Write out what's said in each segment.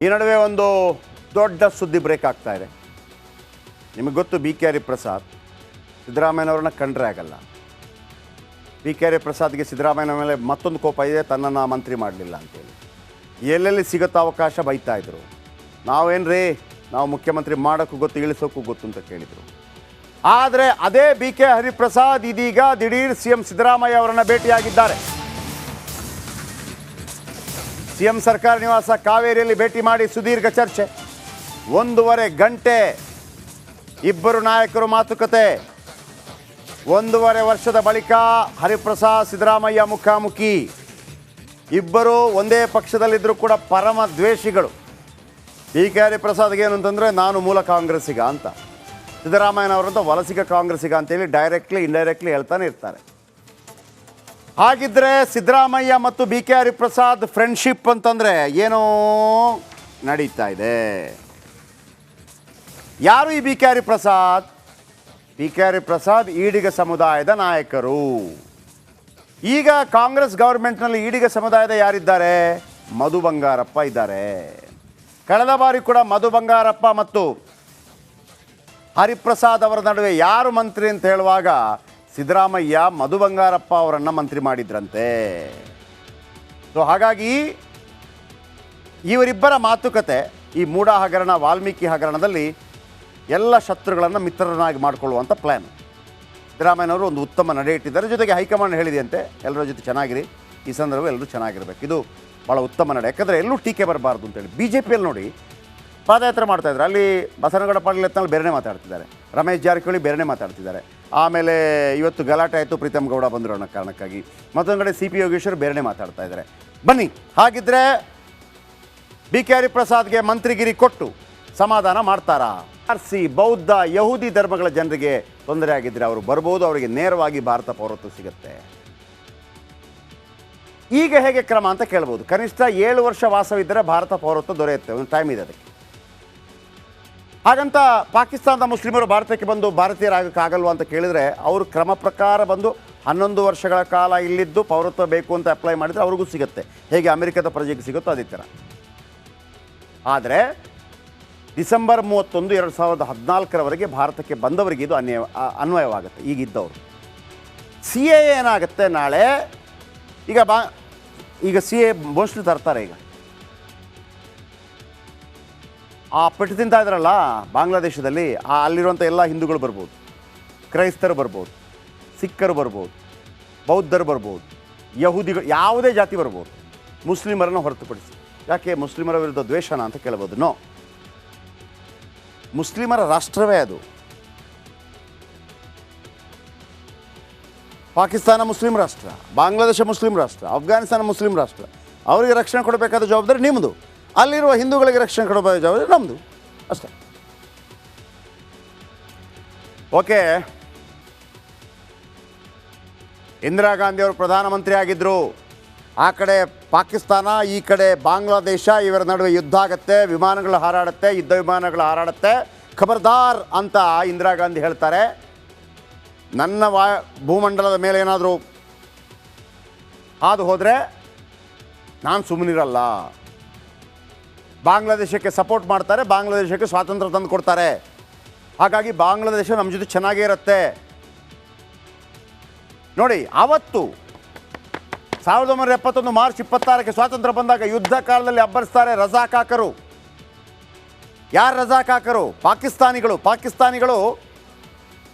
ಈ ನಡುವೆ ಒಂದು ದೊಡ್ಡ ಸುದ್ದಿ ಬ್ರೇಕ್ ಆಗ್ತಾ ಇದೆ. ನಿಮಗೆ ಗೊತ್ತು, ಬಿ ಕೆ ಹರಿಪ್ರಸಾದ್ ಸಿದ್ದರಾಮಯ್ಯನವ್ರನ್ನ ಕಂಡ್ರೆ ಆಗಲ್ಲ. ಬಿ ಕೆ ಹರಿಪ್ರಸಾದ್ಗೆ ಸಿದ್ದರಾಮಯ್ಯನ ಮೇಲೆ ಮತ್ತೊಂದು ಕೋಪ ಇದೆ, ತನ್ನನ್ನು ಮಂತ್ರಿ ಮಾಡಲಿಲ್ಲ ಅಂತೇಳಿ. ಎಲ್ಲೆಲ್ಲಿ ಸಿಗುತ್ತೋ ಅವಕಾಶ ಬೈತಾ ಇದ್ರು. ನಾವೇನ್ರಿ, ನಾವು ಮುಖ್ಯಮಂತ್ರಿ ಮಾಡೋಕ್ಕೂ ಗೊತ್ತು, ಇಳಿಸೋಕ್ಕೂ ಗೊತ್ತು ಅಂತ ಕೇಳಿದರು. ಆದರೆ ಅದೇ ಬಿ ಕೆ ಹರಿಪ್ರಸಾದ್ ಇದೀಗ ದಿಢೀರ್ CM ಸಿದ್ದರಾಮಯ್ಯ ಅವರನ್ನು ಭೇಟಿಯಾಗಿದ್ದಾರೆ. CM ಸರ್ಕಾರ ನಿವಾಸ ಕಾವೇರಿಯಲ್ಲಿ ಭೇಟಿ ಮಾಡಿ ಸುದೀರ್ಘ ಚರ್ಚೆ, 1.5 ಗಂಟೆ ಇಬ್ಬರು ನಾಯಕರು ಮಾತುಕತೆ. 1.5 ವರ್ಷದ ಬಳಿಕ ಹರಿಪ್ರಸಾದ್ ಸಿದ್ದರಾಮಯ್ಯ ಮುಖಾಮುಖಿ. ಇಬ್ಬರು ಒಂದೇ ಪಕ್ಷದಲ್ಲಿದ್ದರೂ ಕೂಡ ಪರಮ ದ್ವೇಷಿಗಳು. ಬಿ ಕೆ ಹರಿಪ್ರಸಾದ್ಗೆ ಏನು ಅಂತಂದರೆ, ನಾನು ಮೂಲ ಕಾಂಗ್ರೆಸ್ಸಿಗ ಅಂತ, ಸಿದ್ದರಾಮಯ್ಯನವರಂತ ವಲಸಿಗ ಕಾಂಗ್ರೆಸ್ಸಿಗ ಅಂತೇಳಿ ಡೈರೆಕ್ಟ್ಲಿ ಇಂಡೈರೆಕ್ಟ್ಲಿ ಹೇಳ್ತಾನೆ ಇರ್ತಾರೆ. ಹಾಗಿದ್ರೆ ಸಿದ್ದರಾಮಯ್ಯ ಮತ್ತು ಬಿ ಕೆ ಹರಿಪ್ರಸಾದ್ ಫ್ರೆಂಡ್ಶಿಪ್ ಅಂತಂದರೆ ಏನೋ ನಡೀತಾ ಇದೆ. ಯಾರು ಈ B K Hariprasad? B K Hariprasad Ediga ಸಮುದಾಯದ ನಾಯಕರು. ಈಗ ಕಾಂಗ್ರೆಸ್ ಗೌರ್ಮೆಂಟ್ನಲ್ಲಿ ಈಡಿಗ ಸಮುದಾಯದ ಯಾರಿದ್ದಾರೆ? ಮಧು ಬಂಗಾರಪ್ಪ ಇದ್ದಾರೆ. ಕಳೆದ ಬಾರಿ ಕೂಡ ಮಧು ಬಂಗಾರಪ್ಪ ಮತ್ತು ಹರಿಪ್ರಸಾದ್ ಅವರ ನಡುವೆ ಯಾರು ಮಂತ್ರಿ ಅಂತ ಹೇಳುವಾಗ ಸಿದ್ದರಾಮಯ್ಯ ಮಧು ಬಂಗಾರಪ್ಪ ಅವರನ್ನು ಮಂತ್ರಿ ಮಾಡಿದ್ರಂತೆ. ಸೊ ಹಾಗಾಗಿ ಇವರಿಬ್ಬರ ಮಾತುಕತೆ, ಈ ಮೂಡ ಹಗರಣ, ವಾಲ್ಮೀಕಿ ಹಗರಣದಲ್ಲಿ ಎಲ್ಲ ಶತ್ರುಗಳನ್ನು ಮಿತ್ರರನ್ನಾಗಿ ಮಾಡಿಕೊಳ್ಳುವಂಥ ಪ್ಲ್ಯಾನ್. ಸಿದ್ದರಾಮಯ್ಯನವರು ಒಂದು ಉತ್ತಮ ನಡೆ ಇಟ್ಟಿದ್ದಾರೆ. ಜೊತೆಗೆ ಹೈಕಮಾಂಡ್ ಹೇಳಿದೆಯಂತೆ, ಎಲ್ಲರ ಜೊತೆ ಚೆನ್ನಾಗಿರಿ, ಈ ಸಂದರ್ಭ ಎಲ್ಲರೂ ಚೆನ್ನಾಗಿರ್ಬೇಕು. ಇದು ಭಾಳ ಉತ್ತಮ ನಡೆ. ಯಾಕಂದರೆ ಎಲ್ಲೂ ಟೀಕೆ ಬರಬಾರ್ದು ಅಂತೇಳಿ. BJPಯಲ್ಲಿ ನೋಡಿ, ಪಾದಯಾತ್ರೆ ಮಾಡ್ತಾಯಿದ್ರು. ಅಲ್ಲಿ ಬಸನಗೌಡ ಪಾಟೀಲ್ ಯತ್ನಾಳ್ ಬೇರೆನೇ ಮಾತಾಡ್ತಿದ್ದಾರೆ, ರಮೇಶ್ ಜಾರಕಿಹೊಳಿ ಬೇರೆನೇ ಮಾತಾಡ್ತಿದ್ದಾರೆ. ಆಮೇಲೆ ಇವತ್ತು ಗಲಾಟೆ ಆಯಿತು, ಪ್ರೀತಮ್ ಗೌಡ ಬಂದರು ಅನ್ನೋ ಕಾರಣಕ್ಕಾಗಿ. ಮತ್ತೊಂದು ಕಡೆ CP ಯೋಗೇಶ್ವರ್ ಬೇರೆನೇ ಮಾತಾಡ್ತಾ ಇದ್ದಾರೆ. ಬನ್ನಿ, ಹಾಗಿದ್ರೆ ಬಿ ಕೆ ಹರಿಪ್ರಸಾದ್ಗೆ ಮಂತ್ರಿಗಿರಿ ಕೊಟ್ಟು ಸಮಾಧಾನ ಮಾಡ್ತಾರಾ? RC ಬೌದ್ಧ ಯಹೂದಿ ಧರ್ಮಗಳ ಜನರಿಗೆ ತೊಂದರೆ ಆಗಿದ್ದರೆ ಅವರು ಬರ್ಬೋದು, ಅವರಿಗೆ ನೇರವಾಗಿ ಭಾರತ ಪೌರತ್ವ ಸಿಗುತ್ತೆ. ಈಗ ಹೇಗೆ ಕ್ರಮ ಅಂತ ಕೇಳ್ಬೋದು. ಕನಿಷ್ಠ 7 ವರ್ಷ ವಾಸವಿದ್ದರೆ ಭಾರತ ಪೌರತ್ವ ದೊರೆಯುತ್ತೆ, ಒಂದು ಟೈಮ್ ಇದೆ ಅದಕ್ಕೆ. ಹಾಗಂತ ಪಾಕಿಸ್ತಾನದ ಮುಸ್ಲಿಮರು ಭಾರತಕ್ಕೆ ಬಂದು ಭಾರತೀಯರಾಗಕ್ಕಾಗಲ್ವ ಅಂತ ಕೇಳಿದರೆ, ಅವರು ಕ್ರಮ ಪ್ರಕಾರ ಬಂದು 11 ವರ್ಷಗಳ ಕಾಲ ಇಲ್ಲಿದ್ದು ಪೌರತ್ವ ಬೇಕು ಅಂತ ಅಪ್ಲೈ ಮಾಡಿದರೆ ಅವ್ರಿಗೂ ಸಿಗುತ್ತೆ. ಹೇಗೆ ಅಮೆರಿಕದ ಪ್ರಜೆಗೆ ಸಿಗುತ್ತೋ ಅದೇ ಥರ. ಆದರೆ ಡಿಸೆಂಬರ್ 31, 2014ರವರೆಗೆ ಭಾರತಕ್ಕೆ ಬಂದವರಿಗೆ ಇದು ಅನ್ವಯವಾಗುತ್ತೆ. ಈಗಿದ್ದವರು CA ಏನಾಗುತ್ತೆ ನಾಳೆ, ಈಗ CA ಮೋಸ್ಟ್ಲಿ ತರ್ತಾರೆ. ಈಗ ಆ ಪೆಟ್ಟು ತಿಂತಾ ಇದ್ರಲ್ಲ ಬಾಂಗ್ಲಾದೇಶದಲ್ಲಿ, ಅಲ್ಲಿರುವಂಥ ಎಲ್ಲ ಹಿಂದೂಗಳು ಬರ್ಬೋದು, ಕ್ರೈಸ್ತರು ಬರ್ಬೋದು, ಸಿಖ್ಖರು ಬರ್ಬೋದು, ಬೌದ್ಧರು ಬರ್ಬೋದು, ಯಹೂದಿಗಳು, ಯಾವುದೇ ಜಾತಿ ಬರ್ಬೋದು, ಮುಸ್ಲಿಮರನ್ನು ಹೊರತುಪಡಿಸಿ. ಯಾಕೆ ಮುಸ್ಲಿಮರ ವಿರುದ್ಧ ದ್ವೇಷನ ಅಂತ ಕೇಳ್ಬೋದು? ನೋ, ಮುಸ್ಲಿಮರ ರಾಷ್ಟ್ರವೇ ಅದು. ಪಾಕಿಸ್ತಾನ ಮುಸ್ಲಿಂ ರಾಷ್ಟ್ರ, ಬಾಂಗ್ಲಾದೇಶ ಮುಸ್ಲಿಂ ರಾಷ್ಟ್ರ, ಅಫ್ಘಾನಿಸ್ತಾನ ಮುಸ್ಲಿಂ ರಾಷ್ಟ್ರ. ಅವರಿಗೆ ರಕ್ಷಣೆ ಕೊಡಬೇಕಾದ ಜವಾಬ್ದಾರಿ ನಿಮ್ಮದು, ಅಲ್ಲಿರುವ ಹಿಂದೂಗಳಿಗೆ ರಕ್ಷಣೆ ಕೊಡಬೇಕಾದ ಜವಾಬ್ದಾರಿ ನಮ್ಮದು, ಅಷ್ಟೇ. ಓಕೆ, ಇಂದಿರಾ ಗಾಂಧಿ ಅವರು ಪ್ರಧಾನಮಂತ್ರಿ ಆಗಿದ್ದರು. ಆ ಕಡೆ ಪಾಕಿಸ್ತಾನ, ಈ ಕಡೆ ಬಾಂಗ್ಲಾದೇಶ, ಇವರ ನಡುವೆ ಯುದ್ಧ ಆಗುತ್ತೆ, ವಿಮಾನಗಳು ಹಾರಾಡುತ್ತೆ, ಯುದ್ಧ ವಿಮಾನಗಳು ಹಾರಾಡುತ್ತೆ. ಖಬರ್ದಾರ್ ಅಂತ ಇಂದಿರಾ ಗಾಂಧಿ ಹೇಳ್ತಾರೆ. ನನ್ನ ಭೂಮಂಡಲದ ಮೇಲೆ ಏನಾದರೂ ಹಾದು ಹೋದರೆ ನಾನು ಸುಮ್ಮನಿರಲ್ಲ. ಬಾಂಗ್ಲಾದೇಶಕ್ಕೆ ಸಪೋರ್ಟ್ ಮಾಡ್ತಾರೆ, ಬಾಂಗ್ಲಾದೇಶಕ್ಕೆ ಸ್ವಾತಂತ್ರ್ಯ ತಂದು ಕೊಡ್ತಾರೆ. ಹಾಗಾಗಿ ಬಾಂಗ್ಲಾದೇಶ ನಮ್ಮ ಜೊತೆ ಚೆನ್ನಾಗೇ ಇರುತ್ತೆ. ನೋಡಿ, ಆವತ್ತು 1971 ಮಾರ್ಚ್ 26ಕ್ಕೆ ಸ್ವಾತಂತ್ರ್ಯ ಬಂದಾಗ ಯುದ್ಧ ಕಾಲದಲ್ಲಿ ಅಬ್ಬರಿಸ್ತಾರೆ ರಜಾಕಾಕರು. ಯಾರು ರಜಾಕಾಕರು? ಪಾಕಿಸ್ತಾನಿಗಳು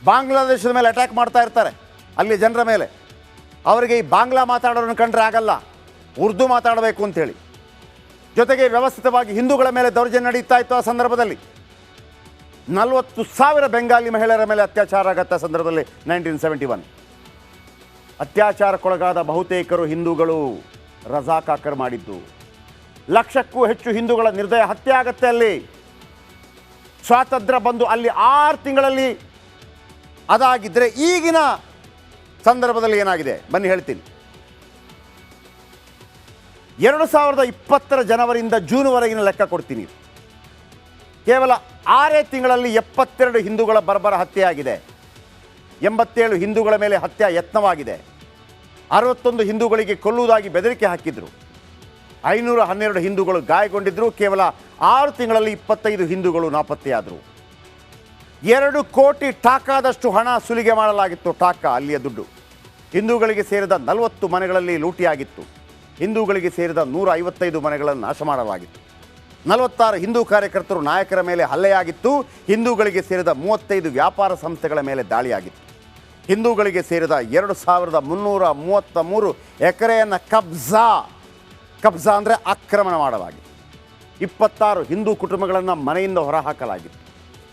ಬಾಂಗ್ಲಾದೇಶದ ಮೇಲೆ ಅಟ್ಯಾಕ್ ಮಾಡ್ತಾ ಇರ್ತಾರೆ, ಅಲ್ಲಿ ಜನರ ಮೇಲೆ. ಅವರಿಗೆ ಈ ಬಾಂಗ್ಲಾ ಮಾತಾಡೋರನ್ನು ಕಂಡ್ರೆ ಆಗಲ್ಲ, ಉರ್ದು ಮಾತಾಡಬೇಕು ಅಂಥೇಳಿ. ಜೊತೆಗೆ ವ್ಯವಸ್ಥಿತವಾಗಿ ಹಿಂದೂಗಳ ಮೇಲೆ ದೌರ್ಜನ್ಯ ನಡೀತಾ ಇತ್ತು. ಆ ಸಂದರ್ಭದಲ್ಲಿ 40,000 ಬೆಂಗಾಲಿ ಮಹಿಳೆಯರ ಮೇಲೆ ಅತ್ಯಾಚಾರ ಆಗತ್ತ ಸಂದರ್ಭದಲ್ಲಿ 1971. ಅತ್ಯಾಚಾರಕ್ಕೊಳಗಾದ ಬಹುತೇಕರು ಹಿಂದೂಗಳು, ರಜಾಕಾಕರ್ ಮಾಡಿದ್ದು. 1,00,000ಕ್ಕೂ ಹೆಚ್ಚು ಹಿಂದೂಗಳ ನಿರ್ದಯ ಹತ್ಯೆ ಆಗತ್ತೆ ಅಲ್ಲಿ. ಸ್ವಾತಂತ್ರ್ಯ ಬಂದು ಅಲ್ಲಿ 6 ತಿಂಗಳಲ್ಲಿ ಅದಾಗಿದ್ದರೆ ಈಗಿನ ಸಂದರ್ಭದಲ್ಲಿ ಏನಾಗಿದೆ ಬನ್ನಿ ಹೇಳ್ತೀನಿ. 2020 ಜನವರಿಯಿಂದ ಜೂನ್ವರೆಗಿನ ಲೆಕ್ಕ ಕೊಡ್ತೀನಿ. ಕೇವಲ 6 ತಿಂಗಳಲ್ಲಿ 72 ಹಿಂದೂಗಳ ಬರ್ಬರ ಹತ್ಯೆಯಾಗಿದೆ. 87 ಹಿಂದೂಗಳ ಮೇಲೆ ಹತ್ಯೆ ಯತ್ನವಾಗಿದೆ. 61 ಹಿಂದೂಗಳಿಗೆ ಕೊಲ್ಲುವುದಾಗಿ ಬೆದರಿಕೆ ಹಾಕಿದ್ರು. 512 ಹಿಂದೂಗಳು ಗಾಯಗೊಂಡಿದ್ದರು. ಕೇವಲ 6 ತಿಂಗಳಲ್ಲಿ 25 ಹಿಂದೂಗಳು ನಾಪತ್ತೆಯಾದರು. 2 ಕೋಟಿ ಟಾಕಾದಷ್ಟು ಹಣ ಸುಲಿಗೆ ಮಾಡಲಾಗಿತ್ತು. ಟಾಕಾ ಅಲ್ಲಿಯ ದುಡ್ಡು. ಹಿಂದೂಗಳಿಗೆ ಸೇರಿದ 40 ಮನೆಗಳಲ್ಲಿ ಲೂಟಿಯಾಗಿತ್ತು. ಹಿಂದೂಗಳಿಗೆ ಸೇರಿದ 155 ಮನೆಗಳನ್ನು ನಾಶ ಮಾಡಲಾಗಿತ್ತು. 46 ಹಿಂದೂ ಕಾರ್ಯಕರ್ತರು ನಾಯಕರ ಮೇಲೆ ಹಲ್ಲೆಯಾಗಿತ್ತು. ಹಿಂದೂಗಳಿಗೆ ಸೇರಿದ 35 ವ್ಯಾಪಾರ ಸಂಸ್ಥೆಗಳ ಮೇಲೆ ದಾಳಿಯಾಗಿತ್ತು. ಹಿಂದೂಗಳಿಗೆ ಸೇರಿದ 2333 ಎಕರೆಯನ್ನು ಕಬ್ಜಾ ಅಂದರೆ ಆಕ್ರಮಣ ಮಾಡಲಾಗಿತ್ತು. 26 ಹಿಂದೂ ಕುಟುಂಬಗಳನ್ನು ಮನೆಯಿಂದ ಹೊರಹಾಕಲಾಗಿತ್ತು.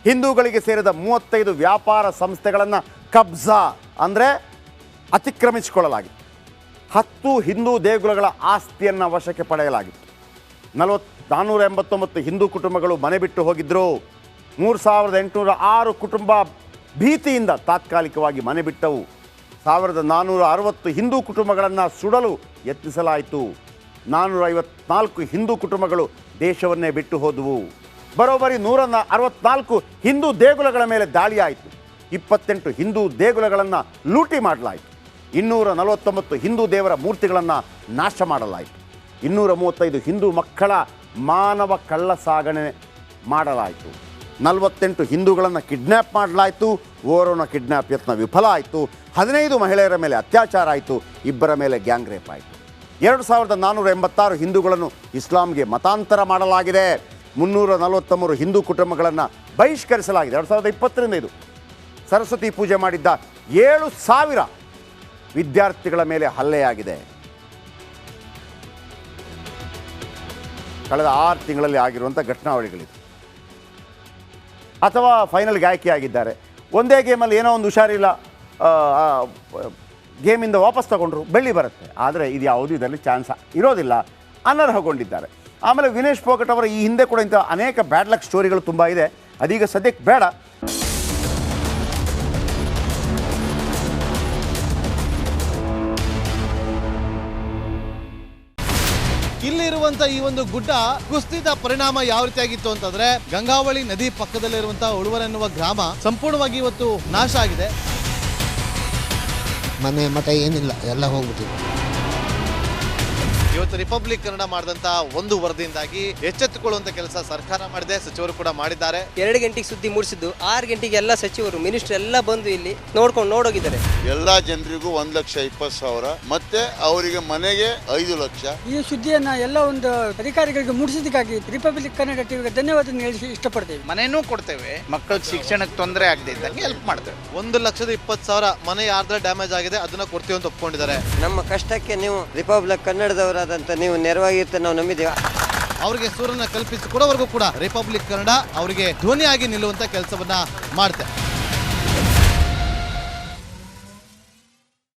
ಹಿಂದೂಗಳಿಗೆ ಸೇರಿದ 35 ವ್ಯಾಪಾರ ಸಂಸ್ಥೆಗಳನ್ನು ಕಬ್ಜಾ ಅಂದರೆ ಅತಿಕ್ರಮಿಸಿಕೊಳ್ಳಲಾಗಿತ್ತು. 10 ಹಿಂದೂ ದೇಗುಲಗಳ ಆಸ್ತಿಯನ್ನು ವಶಕ್ಕೆ ಪಡೆಯಲಾಗಿತ್ತು. 489 ಹಿಂದೂ ಕುಟುಂಬಗಳು ಮನೆ ಬಿಟ್ಟು ಹೋಗಿದ್ದರು. 3806 ಕುಟುಂಬ ಭೀತಿಯಿಂದ ತಾತ್ಕಾಲಿಕವಾಗಿ ಮನೆ ಬಿಟ್ಟವು. 1460 ಹಿಂದೂ ಕುಟುಂಬಗಳನ್ನು ಸುಡಲು ಯತ್ನಿಸಲಾಯಿತು. 454 ಹಿಂದೂ ಕುಟುಂಬಗಳು ದೇಶವನ್ನೇ ಬಿಟ್ಟು ಹೋದವು. ಬರೋಬ್ಬರಿ 164 ಹಿಂದೂ ದೇಗುಲಗಳ ಮೇಲೆ ದಾಳಿಯಾಯಿತು. 28 ಹಿಂದೂ ದೇಗುಲಗಳನ್ನು ಲೂಟಿ ಮಾಡಲಾಯಿತು. 249 ಹಿಂದೂ ದೇವರ ಮೂರ್ತಿಗಳನ್ನು ನಾಶ ಮಾಡಲಾಯಿತು. 235 ಹಿಂದೂ ಮಕ್ಕಳ ಮಾನವ ಕಳ್ಳ ಸಾಗಣೆ ಮಾಡಲಾಯಿತು. 48 ಹಿಂದೂಗಳನ್ನು ಕಿಡ್ನ್ಯಾಪ್ ಮಾಡಲಾಯಿತು. ಓರ್ವನ ಕಿಡ್ನ್ಯಾಪ್ ಯತ್ನ ವಿಫಲ ಆಯಿತು. 15 ಮಹಿಳೆಯರ ಮೇಲೆ ಅತ್ಯಾಚಾರ ಆಯಿತು. 2 ಮೇಲೆ ಗ್ಯಾಂಗ್ ರೇಪ್ ಆಯಿತು. 2486 ಹಿಂದೂಗಳನ್ನು ಇಸ್ಲಾಂಗೆ ಮತಾಂತರ ಮಾಡಲಾಗಿದೆ. 343 ಹಿಂದೂ ಕುಟುಂಬಗಳನ್ನು ಬಹಿಷ್ಕರಿಸಲಾಗಿದೆ. 2020ರಿಂದ ಇದು ಸರಸ್ವತಿ ಪೂಜೆ ಮಾಡಿದ್ದ 7000 ವಿದ್ಯಾರ್ಥಿಗಳ ಮೇಲೆ ಹಲ್ಲೆಯಾಗಿದೆ. ಕಳೆದ 6 ತಿಂಗಳಲ್ಲಿ ಆಗಿರುವಂಥ ಘಟನಾವಳಿಗಳಿದೆ. ಅಥವಾ ಫೈನಲ್ಗೆ ಆಯ್ಕೆಯಾಗಿದ್ದಾರೆ. ಒಂದೇ ಗೇಮಲ್ಲಿ ಏನೋ ಒಂದು ಹುಷಾರಿಲ್ಲ, ಗೇಮಿಂದ ವಾಪಸ್ ತಗೊಂಡ್ರು, ಬೆಳ್ಳಿ ಬರುತ್ತೆ. ಆದರೆ ಇದು ಯಾವುದೂ ಇದರಲ್ಲಿ ಚಾನ್ಸ್ ಇರೋದಿಲ್ಲ, ಅನರ್ಹಗೊಂಡಿದ್ದಾರೆ. ಆಮೇಲೆ ವಿನೇಶ್ ಫೋಗಟ್ ಅವರ ಈ ಹಿಂದೆ ಕೂಡ ಇಂಥ ಅನೇಕ ಬ್ಯಾಡ್ ಲಕ್ ಸ್ಟೋರಿಗಳು ತುಂಬ ಇದೆ. ಅದೀಗ ಸದ್ಯಕ್ಕೆ ಬೇಡ. ಇಲ್ಲಿರುವಂತ ಈ ಒಂದು ಗುಡ್ಡ ಕುಸಿದ ಪರಿಣಾಮ ಯಾವ ರೀತಿಯಾಗಿತ್ತು ಅಂತಂದ್ರೆ, ಗಂಗಾವಳಿ ನದಿ ಪಕ್ಕದಲ್ಲಿರುವಂತಹ ಉಳುವರ್ ಎನ್ನುವ ಗ್ರಾಮ ಸಂಪೂರ್ಣವಾಗಿ ಇವತ್ತು ನಾಶ ಆಗಿದೆ. ಮನೆ ಮಠ ಏನಿಲ್ಲ, ಎಲ್ಲ ಹೋಗ್ಬಿಟ್ಟಿದೆ. ಇವತ್ತು ರಿಪಬ್ಲಿಕ್ ಕನ್ನಡ ಮಾಡಿದಂತ ಒಂದು ವರದಿಯಿಂದಾಗಿ ಎಚ್ಚೆತ್ತುಕೊಳ್ಳುವಂತ ಕೆಲಸ ಸರ್ಕಾರ ಮಾಡಿದೆ, ಸಚಿವರು ಕೂಡ ಮಾಡಿದ್ದಾರೆ. 2 ಗಂಟೆಗೆ ಸುದ್ದಿ ಮೂಡಿಸಿದ್ದು 6 ಗಂಟೆಗೆ ಎಲ್ಲ ಸಚಿವರು ಮಿನಿಸ್ಟರ್ ಎಲ್ಲ ಬಂದು ಇಲ್ಲಿ ನೋಡೋಗಿದ್ದಾರೆ. ಎಲ್ಲಾ ಜನರಿಗೂ 1,20,000 ಮತ್ತೆ ಅವರಿಗೆ ಮನೆಗೆ 5 ಲಕ್ಷ. ಈ ಸುದ್ದಿಯನ್ನ ಎಲ್ಲ ಒಂದು ಅಧಿಕಾರಿಗಳಿಗೆ ಮೂಡಿಸಿದ್ದಕ್ಕಾಗಿ ರಿಪಬ್ಲಿಕ್ ಕನ್ನಡ ಟಿವಿಗೆ ಧನ್ಯವಾದ ಹೇಳಿ ಇಷ್ಟಪಡ್ತೇವೆ. ಮನೆನೂ ಕೊಡ್ತೇವೆ, ಮಕ್ಕಳ ಶಿಕ್ಷಣಕ್ಕೆ ತೊಂದರೆ ಆಗದೆ ಇದ್ದಂಗೆ ಹೆಲ್ಪ್ ಮಾಡ್ತೇವೆ. 1,20,000 ಮನೆ ಯಾರ್ದ್ರ ಡ್ಯಾಮೇಜ್ ಆಗಿದೆ ಅದನ್ನ ಕೊಡ್ತೀವಿ ಅಂತ ಒಪ್ಕೊಂಡಿದ್ದಾರೆ. ನಮ್ಮ ಕಷ್ಟಕ್ಕೆ ನೀವು ರಿಪಬ್ಲಿಕ್ ಕನ್ನಡದವರಾದಂತ ನೀವು ನೆರವಾಗಿರ್ತೀವಿ ನಾವು ನಂಬಿದ್ದೇವೆ. ಅವರಿಗೆ ಸೂರನ್ನ ಕಲ್ಪಿಸಿ ಕೊಡೋವರೆಗೂ ಕೂಡ ರಿಪಬ್ಲಿಕ್ ಕನ್ನಡ ಅವರಿಗೆ ಧ್ವನಿಯಾಗಿ ನಿಲ್ಲುವಂತ ಕೆಲಸವನ್ನ ಮಾಡುತ್ತೆ.